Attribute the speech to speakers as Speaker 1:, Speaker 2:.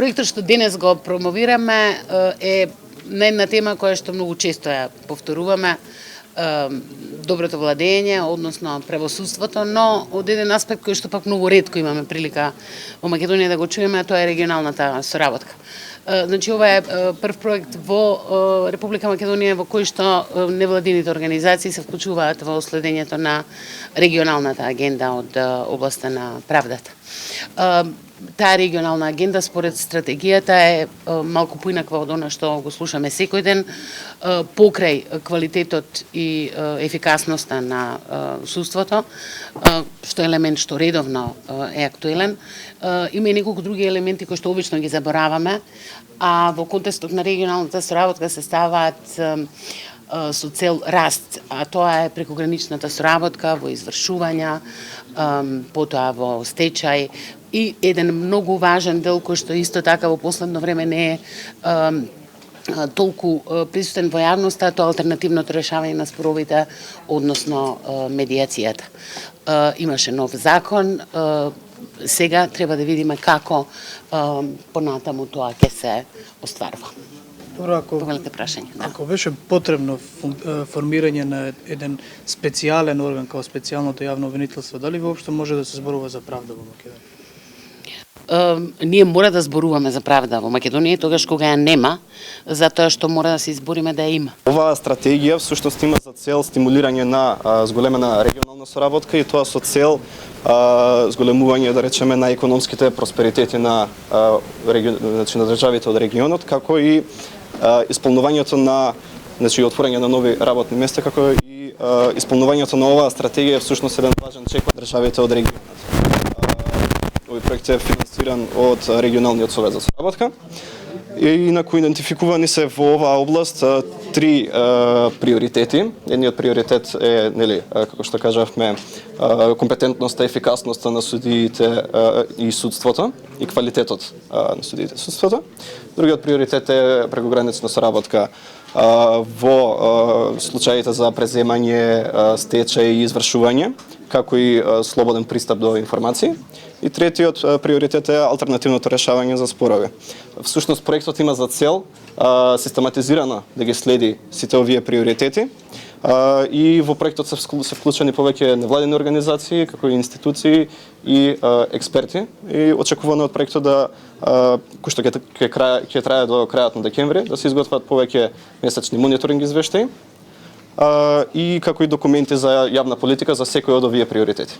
Speaker 1: Проектот што денес го промовираме е на една тема која што многу често ја повторуваме, доброто владење, односно правосудството, но од еден аспект кој што пак многу ретко имаме прилика во Македонија да го чуеме, тоа е регионалната соработка. Значи, ова е прв проект во Република Македонија во кој што невладините организации се вклучуваат во следењето на регионалната агенда од областа на правдата. Таа регионална агенда според стратегијата е малку поинаква од она што го слушаме секој ден, покрај квалитетот и ефикасноста на судството, што е елемент што редовно е актуелен. Има и неколку други елементи кои што обично ги забораваме, а во контекстот на регионалната соработка се ставаат со цел раст, а тоа е прекограничната соработка во извршувања, потоа во стечај и еден многу важен дел кој што исто така во последно време не е толку присутен во јавноста, тоа алтернативното решавање на споровите, односно медијацијата. Имаше нов закон, сега треба да видиме како понатаму тоа ќе се остварува.
Speaker 2: Добро, ако беше потребно формирање на еден специјален орган како специјалното јавно обвинителство, дали воопшто може да се зборува за правда во Македонија?
Speaker 1: Ние мора да зборуваме за правда во Македонија тогаш кога ја нема, затоа што мора да се избориме да ја има.
Speaker 3: Оваа стратегија всушност има за цел стимулирање на зголемена регионална соработка и тоа со цел зголемување, да речеме, на економските просперитети на државите од регионот, како и исполнувањето на, значи, отворање на нови работни места, како и исполнувањето на оваа стратегија е всушност еден важен чек од државите од регионот. Овој проект е финансиран од регионалниот совет за соработка и инаку идентификувани се во оваа област три приоритети. Едниот приоритет е, нели, како што кажавме, компетентноста, ефикасноста на судиите и судството и квалитетот на судиите и судството. Другиот приоритет е прекогранична соработка во случаите за преземање, стечај и извршување, како и слободен пристап до информации. И третиот приоритет е алтернативното решавање за спорови. Всушност проектот има за цел систематизирано да ги следи сите овие приоритети и во проектот се вклучени повеќе невладени организации, како и институции и експерти. И очекувано од проектот кој што ќе трае до крајот на декември, да се изготват повеќе месечни мониторинг извештаи и како и документи за јавна политика за секој од овие приоритети.